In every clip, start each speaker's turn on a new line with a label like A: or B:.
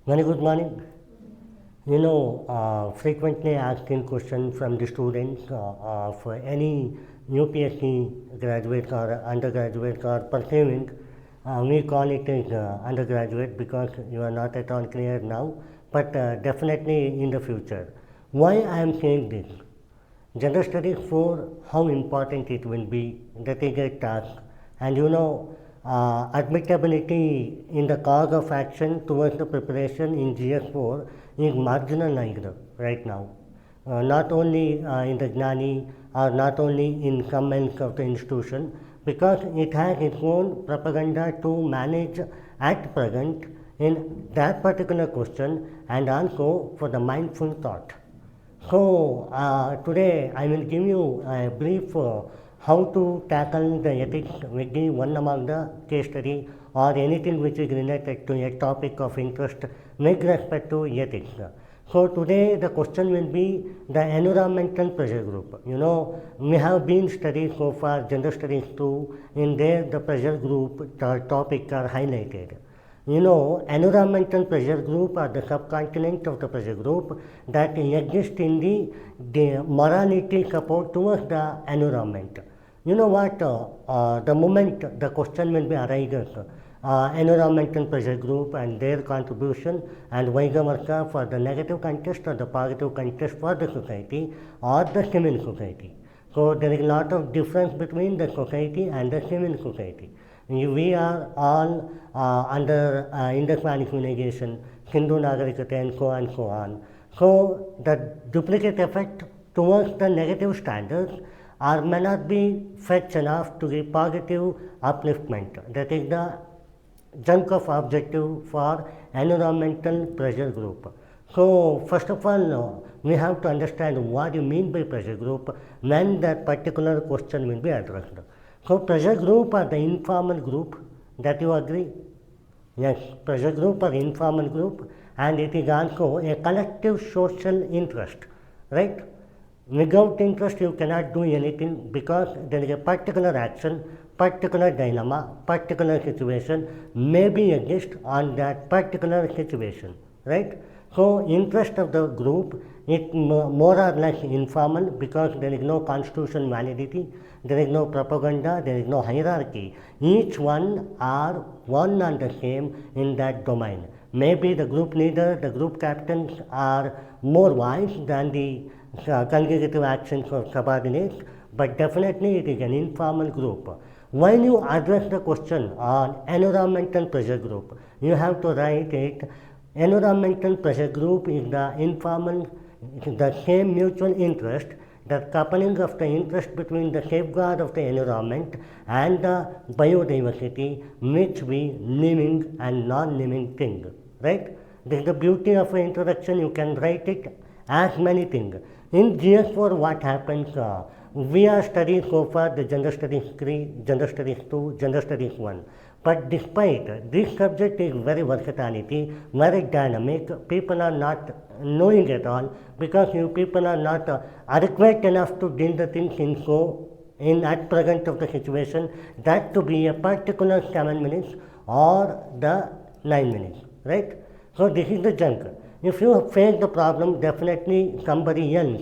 A: Very good morning. Frequently asking questions from the students of any UPSC graduate or undergraduate or pursuing. We call it as undergraduate because you are not at all clear now, but definitely in the future. Why I am saying this? General studies for how important it will be, that is a task. And admittability in the cause of action towards the preparation in GS4 is marginalized right now. Not only in the Jnani or not only in some else of the institution, because it has its own propaganda to manage at present in that particular question and also for the mindful thought. So, today I will give you a brief how to tackle the ethics with the one among the case study or anything which is related to a topic of interest with respect to ethics. So, today the question will be the environmental pressure group. We have been studied so far gender studies too. In there, the pressure group topics are highlighted. Environmental pressure group are the subcontinent of the pressure group that exist in the morality support towards the environment. The moment the question will be arises, environmental pressure group and their contribution and vice versa for the negative context or the positive context for the society or the civil society. So there is a lot of difference between the society and the civil society. We are all under Indus Valley civilization, Hindu Nagarikate and so on and so on. So the duplicate effect towards the negative standards may not be fetched enough to give positive upliftment. That is the chunk of objective for environmental pressure group. So first of all, we have to understand what you mean by pressure group when that particular question will be addressed. So pressure group are the informal group, that you agree? Yes, pressure group are informal group and it is also a collective social interest, right? Without interest you cannot do anything because there is a particular action, particular dilemma, particular situation may be exist on that particular situation, right? So interest of the group is more or less informal because there is no constitutional validity, there is no propaganda, there is no hierarchy. Each one are one and the same in that domain. Maybe the group leader, the group captains are more wise than the congregative actions of subordinates, but definitely it is an informal group. When you address the question on environmental pressure group, you have to write it. Environmental pressure group is the informal, the same mutual interest, the coupling of the interest between the safeguard of the environment and the biodiversity which we living and non-living thing, right? This is the beauty of an introduction. You can write it as many things. In GS4 what happens, we are studying so far the gender studies 3, gender studies 2, gender studies 1. But despite this subject is very versatility, very dynamic, people are not knowing at all because you people are not adequate enough to deal the things in at present of the situation, that to be a particular 7 minutes or the 9 minutes, right? So this is the junk. If you face the problem, definitely somebody else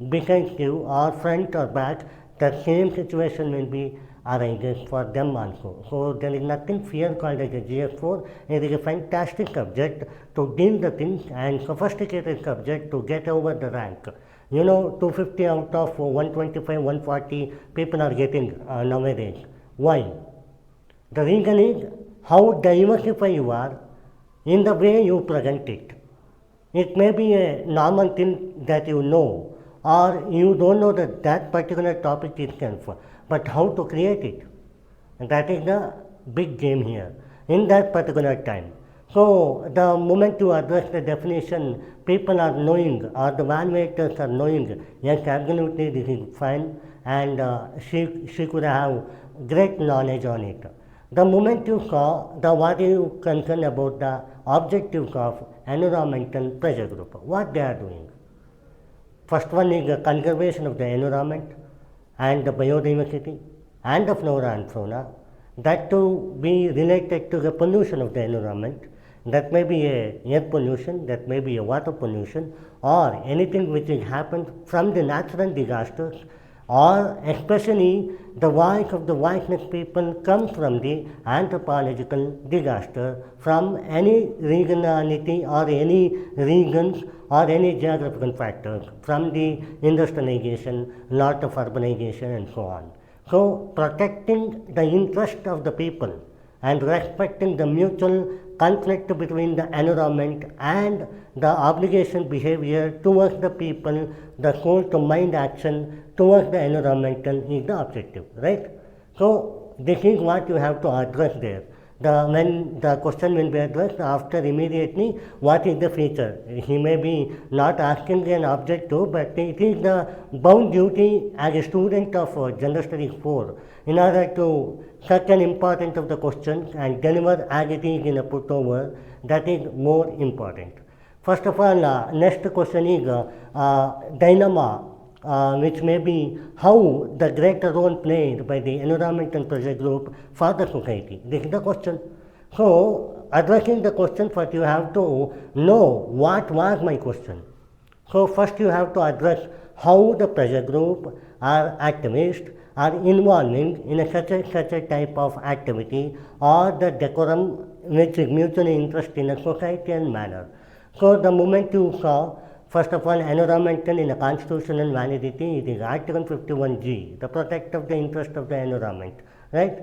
A: besides you or front or back, the same situation will be arises for them also. So there is nothing fear called as a GS4. It is a fantastic subject to deal the things and sophisticated subject to get over the rank. 250 out of 125, 140 people are getting nowadays. Why? The reason is how diversified you are in the way you present it. It may be a normal thing that you know, or you don't know that particular topic itself, but how to create it. And that is the big game here in that particular time. So the moment you address the definition, people are knowing or the evaluators are knowing, yes, absolutely this is fine, and she could have great knowledge on it. The moment you saw the what you concern about the objectives of environmental pressure group, what they are doing. First one is the conservation of the environment and the biodiversity and the flora and fauna, that to be related to the pollution of the environment. that may be a air pollution, that may be a water pollution, or anything which has happened from the natural disasters, or especially the voice of the voiceless people comes from the anthropological disaster, from any regionality or any regions or any geographical factors, from the industrialization, lot of urbanization and so on. So protecting the interest of the people and respecting the mutual conflict between the environment and the obligation behavior towards the people, the goal to mind action towards the environmental is the objective, right? So this is what you have to address there. When the question will be addressed after immediately, what is the feature? He may be not asking an objective, but it is the bound duty as a student of General Studies 4 in order to such an importance of the question and deliver as it is in a put over, that is more important. First of all, next question is dilemma, which may be how the greater role played by the environmental pressure group for the society. This is the question. So, addressing the question, first you have to know what was my question. So, first you have to address how the pressure group or activists are involving in such a type of activity, or the decorum which is mutually interested in a societal manner. So, the moment you saw, first of all, environmental in a constitutional validity, it is Article 51G, the protect of the interest of the environment, right?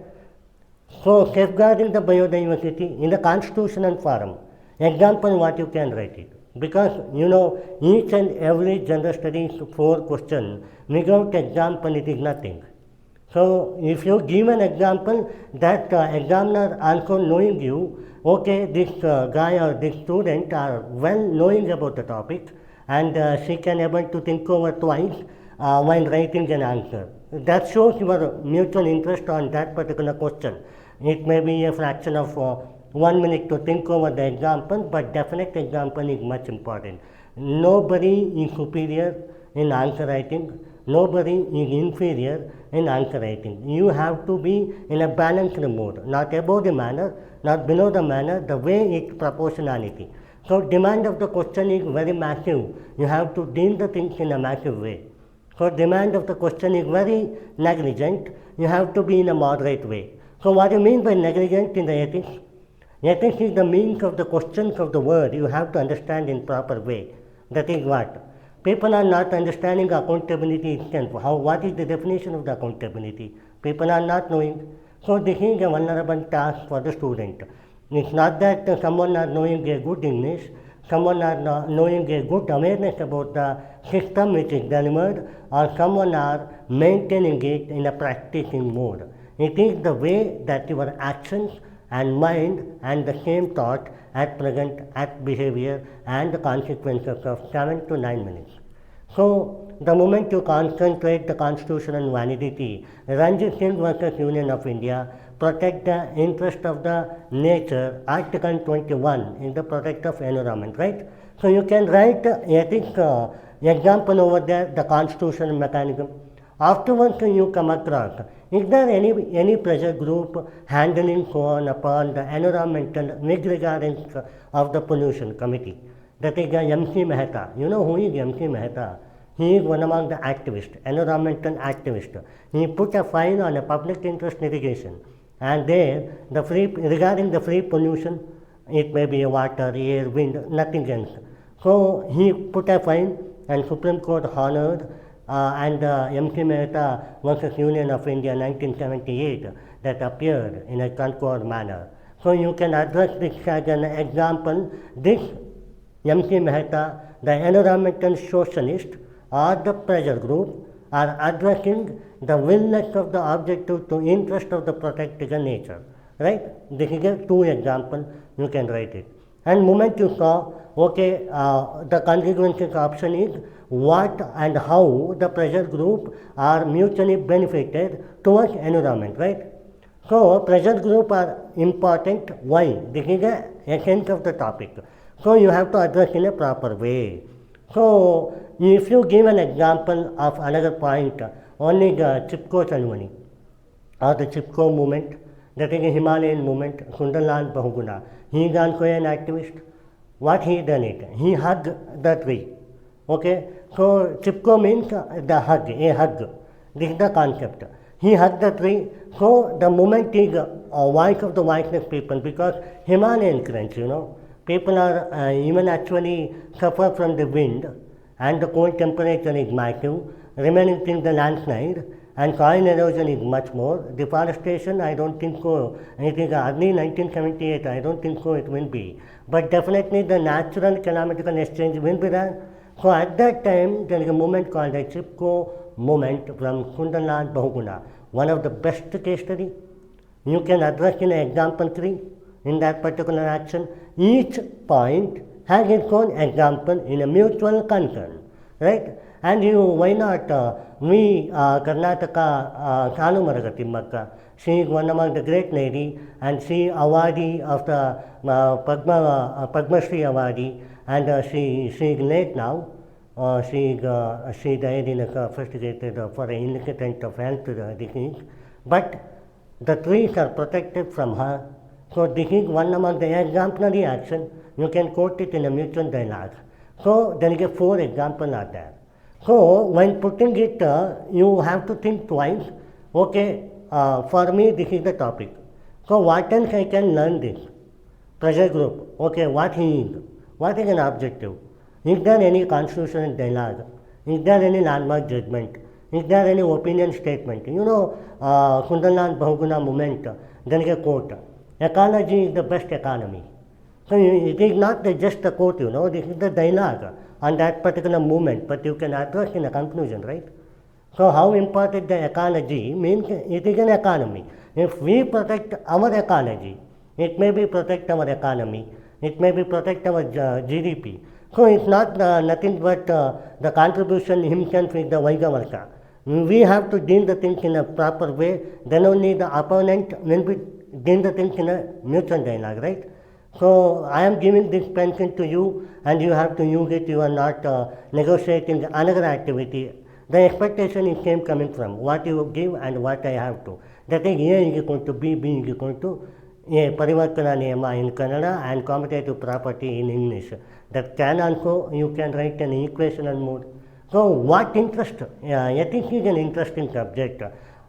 A: So, safeguarding the biodiversity in the constitutional forum, example what you can write it. Because, each and every General Studies 4 question, without example it is nothing. So, if you give an example, that examiner also knowing you, okay, this guy or this student are well knowing about the topic, and she can able to think over twice while writing an answer. That shows your mutual interest on that particular question. It may be a fraction of 1 minute to think over the example, but definite example is much important. Nobody is superior in answer writing. Nobody is inferior in answer writing. You have to be in a balanced mode, not above the manner, not below the manner, the way it's proportionality. So demand of the question is very massive. You have to deal the things in a massive way. So demand of the question is very negligent. You have to be in a moderate way. So what do you mean by negligent in the ethics? Ethics is the meaning of the questions of the word. You have to understand in proper way. That is what? People are not understanding accountability itself. What is the definition of the accountability? People are not knowing. So this is a vulnerable task for the student. It's not that someone are knowing a good English, someone are knowing a good awareness about the system which is delivered, or someone are maintaining it in a practicing mode. It is the way that your actions and mind and the same thought at present, at behavior and the consequences of 7 to 9 minutes. So, the moment you concentrate the constitutional validity, Ranjit Singh versus Union of India, protect the interest of the nature, Article 21 is the protect of environment, right? So, you can write ethics example over there, the constitutional mechanism. Afterwards, you come across, is there any pressure group handling on upon the environmental with regards of the pollution committee? That is M.C. Mehta. You know who is M.C. Mehta? He is one among the activists, environmental activists. He put a fine on a public interest litigation, and there, regarding the free pollution, it may be water, air, wind, nothing else. So he put a fine, and Supreme Court honored, and M.C. Mehta versus Union of India 1978 that appeared in a concord manner. So you can address this as an example. This M.C. Mehta, the environmental socialist or the pressure group, are addressing the willingness of the objective to interest of the protecting the nature. Right? This is a two example, you can write it. And moment you saw, okay, the consequences option is what and how the pressure group are mutually benefited towards environment, right? So, pressure group are important. Why? This is the essence of the topic. So, you have to address in a proper way. So, if you give an example of another point, only the Chipko ceremony or the Chipko movement, that is a Himalayan movement, Kundalan Bahuguna. He is also an activist. What he done it? He hugged the tree. Okay, so Chipko means the hug, a hug. This is the concept. He hugged the tree. So the movement is a voice of the voiceless people, because Himalayan currents, people are even actually suffer from the wind, and the cold temperature is massive, remaining thing the landslide, and soil erosion is much more. Deforestation, I don't think so. It is early 1978, I don't think so it will be. But definitely the natural calamitical exchange will be there. So at that time, there is a movement called the Chipko movement from Kundalan Bahuguna, one of the best case study. You can address in example 3 in that particular action. Each point has its own example in a mutual concern, right? And why not? We, Karnataka, Kanu Maragati Makka, she is one among the great lady, and she awardee of the Padma Shri awardee, and she is late now. She died in a frustrated for an incident of health disease, but the trees are protected from her. So this is one among the exemplary action. You can quote it in a mutual dialogue. So there is a 4 examples are there. So when putting it, you have to think twice. Okay, for me this is the topic. So what else I can learn this? Pressure group. Okay, what he is? What is an objective? Is there any constitutional dialogue? Is there any landmark judgment? Is there any opinion statement? Kundalan Bahuguna movement, there is a quote. Ecology is the best economy. So it is not just a quote, this is the dialogue on that particular movement, but you can address in a conclusion, right? So how important the ecology means, it is an economy. If we protect our ecology, it may be protect our economy, it may be protect our GDP. So it's not nothing but the contribution himself is the Vaigavarka. We have to deal the things in a proper way, then only the opponent will be deal the things in a mutual dialogue, right? So I am giving this pension to you, and you have to use it. You are not negotiating another activity. The expectation is same coming from what you give and what I have to. That is A is equal to B is equal to A, Parivartana Niyama in Kannada and commutative property in English. That can also, you can write an equational mode. So what interest? Ethics is an interesting subject.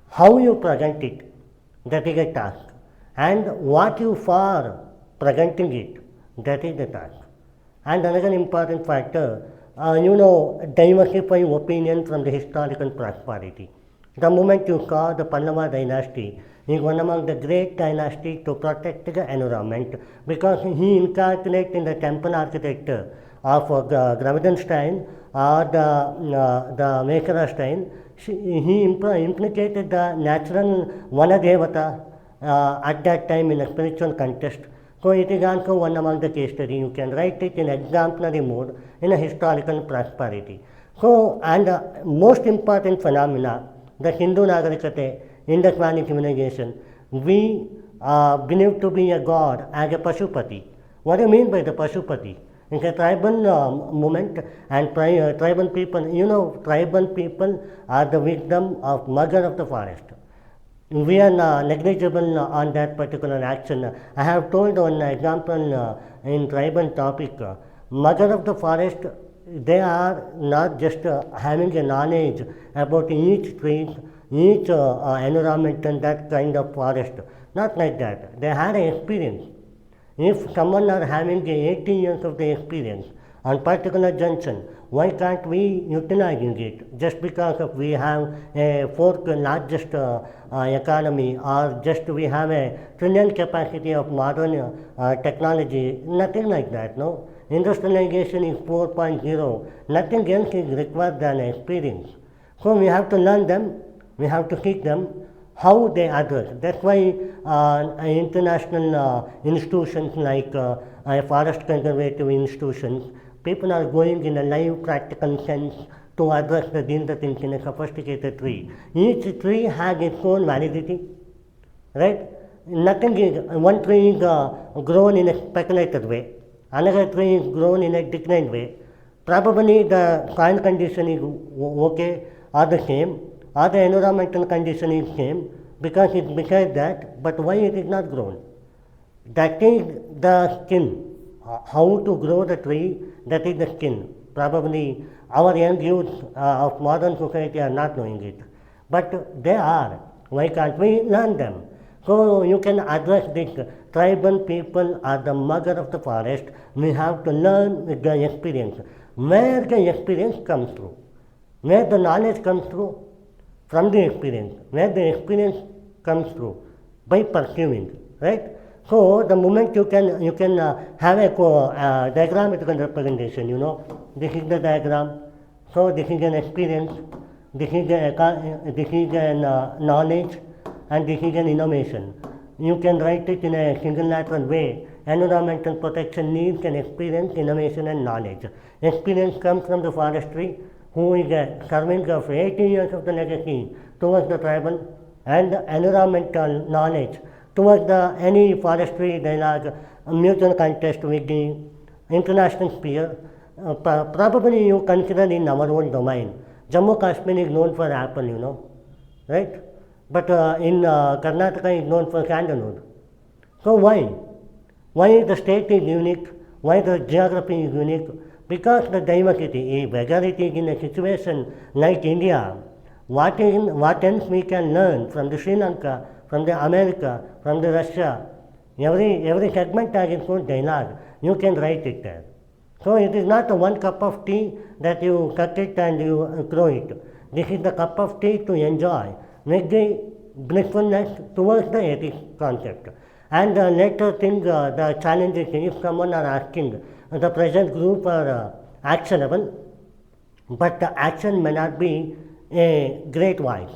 A: How you present it, that is a task. And what you for presenting it, that is the task. And another important factor, diversify opinion from the historical prosperity. The moment you saw the Pallava dynasty is one among the great dynasties to protect the environment, because he inculcated in the temple architecture of Gravidenstein or the Vekarstein, he implicated the natural Vanadevata at that time in a spiritual context. So it is also one among the case study. You can write it in exemplary mode in a historical prosperity. So, and most important phenomena, the Hindu Nagarikate, Indus Valley civilization, we believe to be a god as a Pashupati. What do you mean by the Pashupati? It's a tribal movement, and tribal people, tribal people are the victim of murder of the forest. We are negligible on that particular action. I have told one example in tribal topic, mother of the forest, they are not just having a knowledge about each tree, each environment and that kind of forest. Not like that. They had an experience. If someone are having 80 years of the experience on particular junction, why can't we utilizing it? Just because of we have a fourth largest economy, or just we have a trillion capacity of modern technology, nothing like that, no. Industrialization is 4.0, nothing else is required than experience. So we have to learn them, we have to teach them how they address. That's why international institutions like forest conservative institutions, people are going in a live practical sense to address the things in a sophisticated tree. Each tree has its own validity, right? Nothing is, one tree is grown in a speculated way, another tree is grown in a declined way. Probably the soil condition is okay or the same, or the environmental condition is same, because it's beside that, but why it is not grown? That is the skin. How to grow the tree, that is the skin. Probably our young youth of modern society are not knowing it. But they are. Why can't we learn them? So you can address this. Tribal people are the mother of the forest. We have to learn with the experience. Where the experience comes through. Where the knowledge comes through? From the experience. Where the experience comes through? By pursuing. Right? So the moment you can have a diagrammatic representation, this is the diagram. So this is an experience, this is an knowledge, and this is an innovation. You can write it in a single lateral way. Environmental protection needs an experience, innovation, and knowledge. Experience comes from the forestry, who is serving of 80 years of the legacy towards the tribal, and environmental knowledge towards any forestry dialogue, mutual contest with the international sphere. Probably you consider in our own domain. Jammu Kashmir is known for apple, right? But in Karnataka is known for sandalwood. So why? Why the state is unique? Why the geography is unique? Because the diversity, whether it is in a situation like India, what else we can learn from the Sri Lanka, from the America, from the Russia, every segment has its own dialogue. You can write it there. So it is not a one cup of tea that you cut it and you throw it. This is the cup of tea to enjoy, with the blissfulness towards the ethics concept. And later think the challenges, if someone are asking, the present group are actionable, but the action may not be a great voice.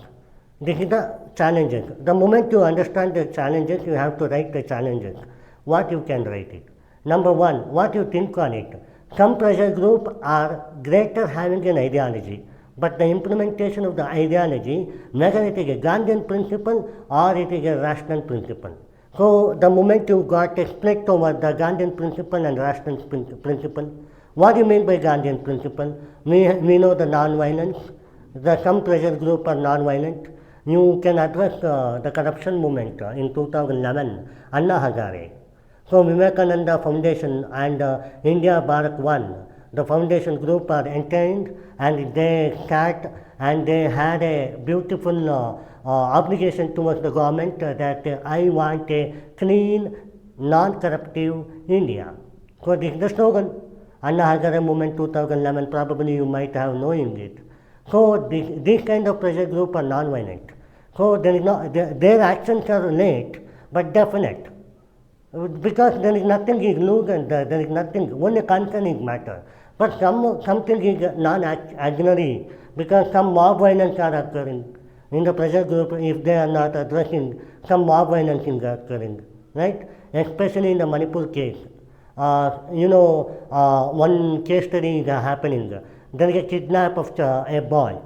A: This is the challenges. The moment you understand the challenges, you have to write the challenges. What you can write it. Number one, what you think on it. Some pressure group are greater having an ideology, but the implementation of the ideology, whether it is a Gandhian principle or it is a rational principle. So the moment you got a split over the Gandhian principle and rational principle, what do you mean by Gandhian principle? We know the non-violence. Some pressure group are non-violent. You can address the corruption movement in 2011, Anna Hazare. So Vivekananda Foundation and India Bharat One, the foundation group are entwined, and they sat and they had a beautiful obligation towards the government that I want a clean, non-corruptive India. So this is the slogan. Anna Hazare movement 2011, probably you might have knowing it. So this kind of pressure group are non-violent. So their actions are late but definite. Because there is nothing is loose and there is nothing, only concern is matter. But something is non-ordinary, because some mob violence are occurring. In the pressure group, if they are not addressing, some mob violence is occurring, right? Especially in the Manipur case. One case study is happening. There is a kidnap of a boy,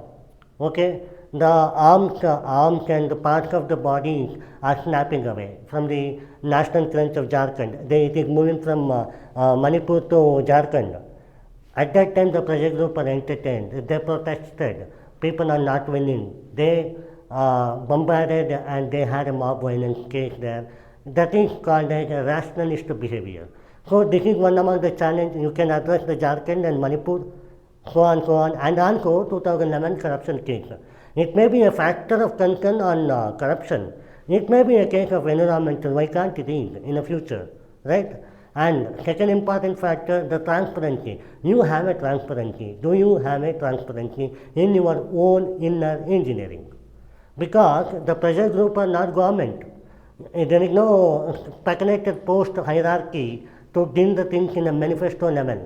A: okay? The arms and the parts of the body are snapping away from the national crunch of Jharkhand. It is moving from Manipur to Jharkhand. At that time, the pressure group are entertained. They protested. People are not winning. They bombarded and they had a mob violence case there. That is called as a rationalist behavior. So this is one among the challenges. You can address the Jharkhand and Manipur, so on, and also 2011 corruption case. It may be a factor of concern on corruption. It may be a case of environmental. Why can't it is in the future, right? And second important factor, the transparency. You have a transparency. Do you have a transparency in your own inner engineering? Because the pressure group are not government. There is no speculated post hierarchy to deal the things in a manifesto level.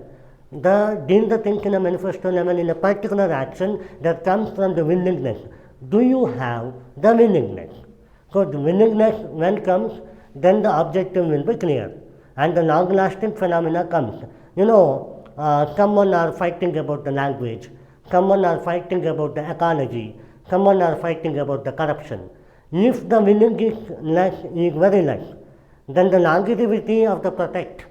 A: Deal the things in a manifesto level in a particular action that comes from the willingness. Do you have the willingness? So the willingness when comes, then the objective will be clear. And the long-lasting phenomena comes. Someone are fighting about the language, someone are fighting about the ecology, someone are fighting about the corruption. If the willing is very less, then the longevity of the protect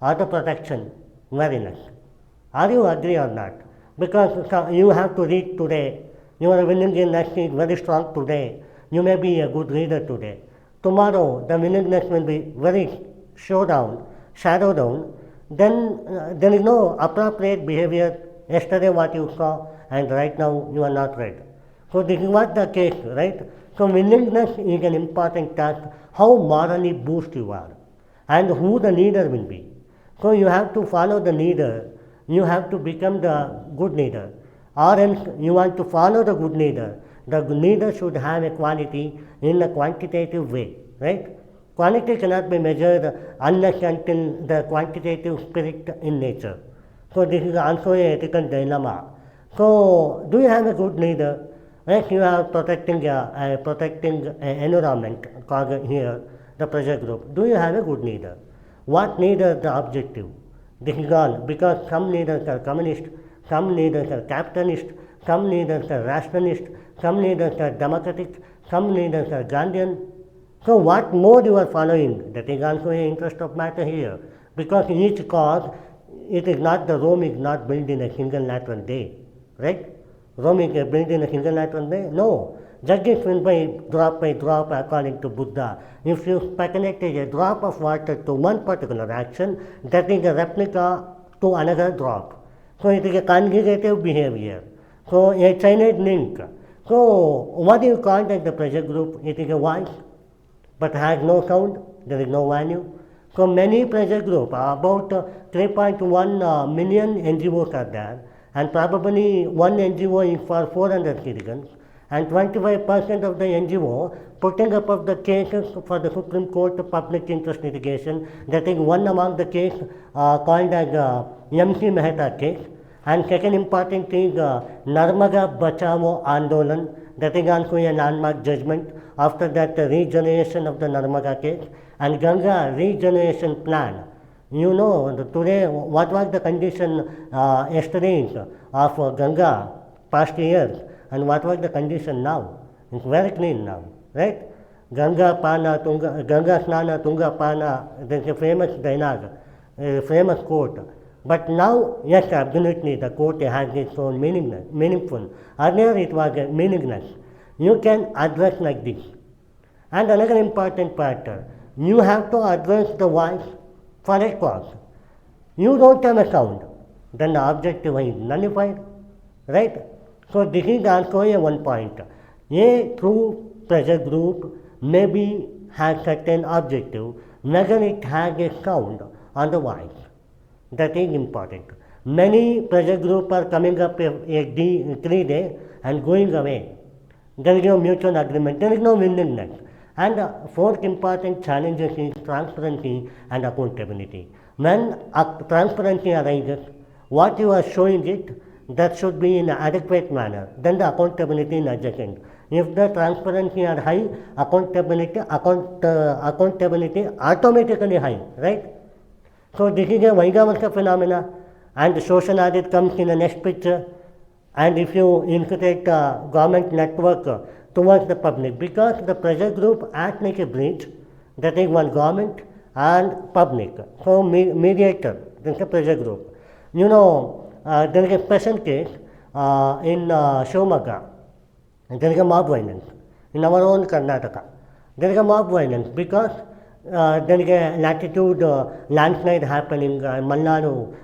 A: or the protection very less. Are you agree or not? Because you have to read today, your willingness is very strong today. You may be a good reader today. Tomorrow, the willingness will be very shadow down. Then there is no appropriate behavior. Yesterday what you saw, and right now you are not read. So this is what the case, right? So willingness is an important task. How morally boost you are, and who the leader will be. So you have to follow the leader. You have to become the good leader, or else you want to follow the good leader. The leader should have a quality in a quantitative way, right? Quality cannot be measured unless until the quantitative spirit in nature. So this is also an ethical dilemma. So do you have a good leader? Right? You are protecting environment called here the pressure group. Do you have a good leader? What leader is the objective? This is all because some leaders are communist, some leaders are capitalist, some leaders are rationalist, some leaders are democratic, some leaders are Gandhian. So what mode you are following? That is also an interest of matter here. Because each cause, the Rome is not built in a single lateral day, right? Rome is built in a single lateral day? No. Judges will by drop according to Buddha. If you speculate a drop of water to one particular action, that is a replica to another drop. So it is a conjugative behavior. So a chained link. So what do you call that the pressure group? It is a voice, but has no sound, there is no value. So many pressure groups, about 3.1 million NGOs are there, and probably one NGO is for 400 citizens, and 25% of the NGO putting up of the cases for the Supreme Court public interest litigation. That is one among the case called as MC Mehta case. And second important is Narmada Bachao Andolan. That is also a landmark judgment. After that, the regeneration of the Narmada case and Ganga regeneration plan. You know, today what was the condition yesterday of Ganga past years, and what was the condition now? It's very clean now, right? Ganga Snana Tunga Pana, there's a famous dialogue, a famous quote. But now, yes, absolutely, the quote has its own meaningful. Earlier it was meaningless. You can address like this. And another important factor, you have to address the voice for a cause. You don't have a sound, then the objective is nullified, right? So this is also a one point. A true pressure group maybe has certain objective, whether it has a sound or the voice. That is important. Many pressure groups are coming up a 3 days and going away. There is no mutual agreement, there is no willingness. And fourth important challenge is transparency and accountability. When transparency arises, what you are showing it, that should be in an adequate manner. Then the accountability is adjacent. If the transparency are high, accountability automatically high, right? So this is a Vaigamasa phenomena, and social audit comes in the next picture. And if you integrate government network towards the public, because the pressure group acts like a bridge, that is one government and public. So mediator, this is a pressure group. You know, there is a special case in Shivamogga. There is a mob violence in our own Karnataka. There is a mob violence because there is a latitude landslide happening in Malnadu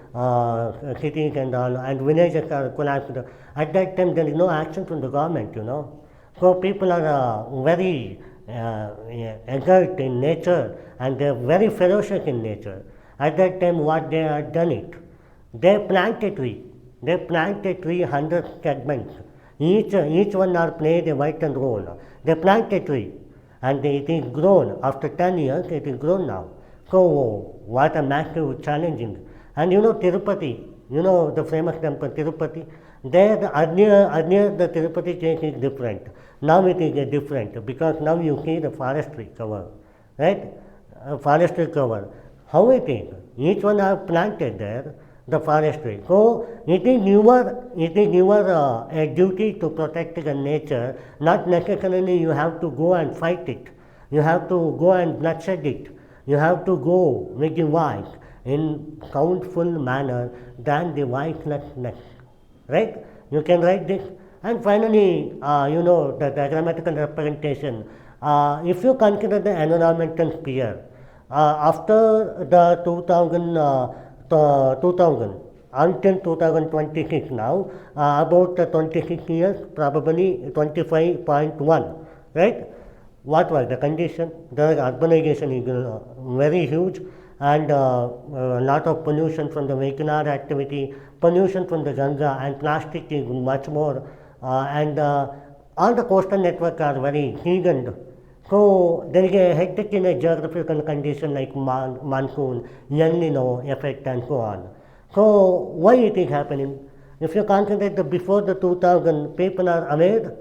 A: cities and all, and villages are collapsed. At that time, there is no action from the government, you know. So people are very alert in nature, and they are very ferocious in nature. At that time, what they have done it, they plant a tree. They plant a tree 100 segments. Each one are played a vital role. They plant a tree, and it is grown. After 10 years, it is grown now. So what a massive challenging. And you know Tirupati, you know the famous temple Tirupati. There earlier the Tirupati case is different. Now it is different because now you see the forestry cover, right? Forestry cover. How it is? Each one are planted there, the forestry. So it is your a duty to protect the nature. Not necessarily you have to go and fight it. You have to go and bloodshed it. You have to go with the voice in countful manner than the voicelessness. Right? You can write this. And finally, the diagrammatical representation. If you consider the environmental sphere, after the 2000 until 2026 now, about 26 years, probably 25.1, right? What was the condition? The urbanization is very huge, and lot of pollution from the vehicular activity, pollution from the ganga, and plastic is much more, and all the coastal networks are very seasoned. So there is a hectic in a geographical condition like monsoon, El Nino effect, and so on. So why it is happening? If you consider the before the 2000, people are aware,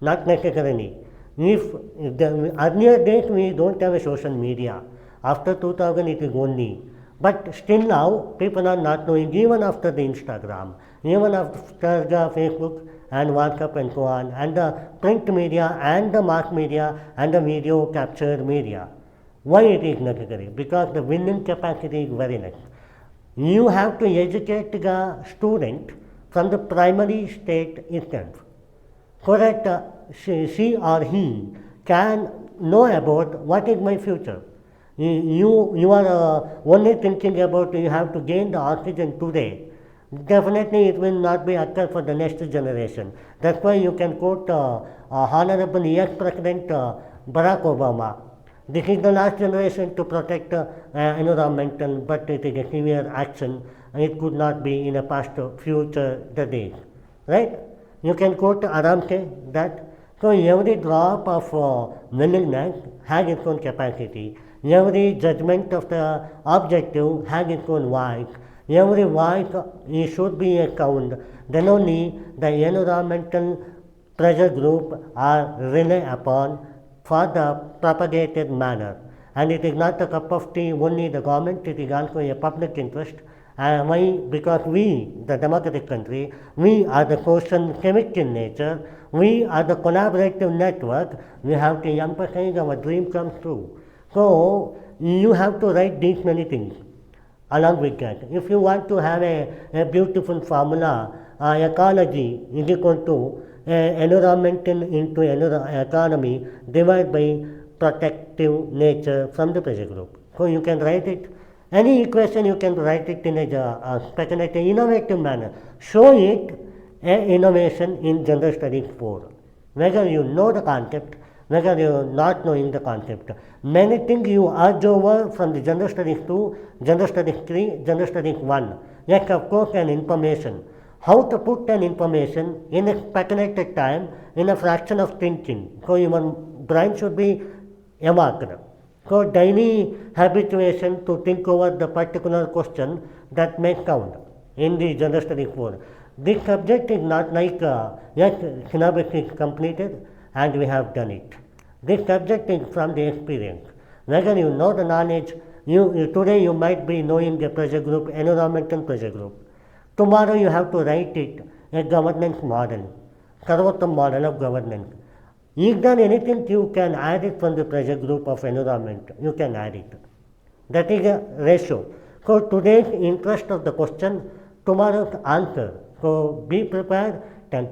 A: not necessarily. If the earlier days we don't have a social media, after 2000 it is only. But still now people are not knowing, even after the Instagram, even after the Facebook and WhatsApp and so on, and the print media and the mass media and the video captured media. Why it is necessary? Because the winning capacity is very less. You have to educate the student from the primary state itself, so that she or he can know about what is my future. You are only thinking about you have to gain the oxygen today. Definitely it will not be occur for the next generation. That's why you can quote Honorable ex-President Barack Obama. This is the last generation to protect environmental, but it is a severe action. It could not be in a past future the days, right? You can quote Aramke that. So every drop of willingness has its own capacity. Every judgment of the objective has its own voice. Every voice should be a count. Then only the environmental pressure group are relied upon for the propagated manner. And it is not a cup of tea only the government, it is also a public interest. Why? Because we, the democratic country, we are the social chemic in nature, we are the collaborative network, we have to emphasize our dream comes true. So, you have to write these many things along with that. If you want to have a beautiful formula, ecology is equal to environmental into economy divided by protective nature from the pressure group. So, you can write it. Any equation you can write it in a speculative, innovative manner. Show it innovation in general studies 4. Whether you know the concept, whether you are not knowing the concept. Many things you urge over from the general studies 2, general studies 3, general studies 1. Yes, of course, an information. How to put an information in a speculated time in a fraction of thinking. So your brain should be evolved. So daily habituation to think over the particular question that may count in the general studies 4. This subject is not like, yes, syllabus is completed and we have done it. This subject is from the experience. Whether you know the knowledge, today you might be knowing the pressure group, environmental pressure group. Tomorrow you have to write it, a governance model, Sarvottam model of governance. If there anything you can add it from the pressure group of environment, you can add it. That is a ratio. So today's interest of the question, tomorrow's answer. So be prepared. Thank you.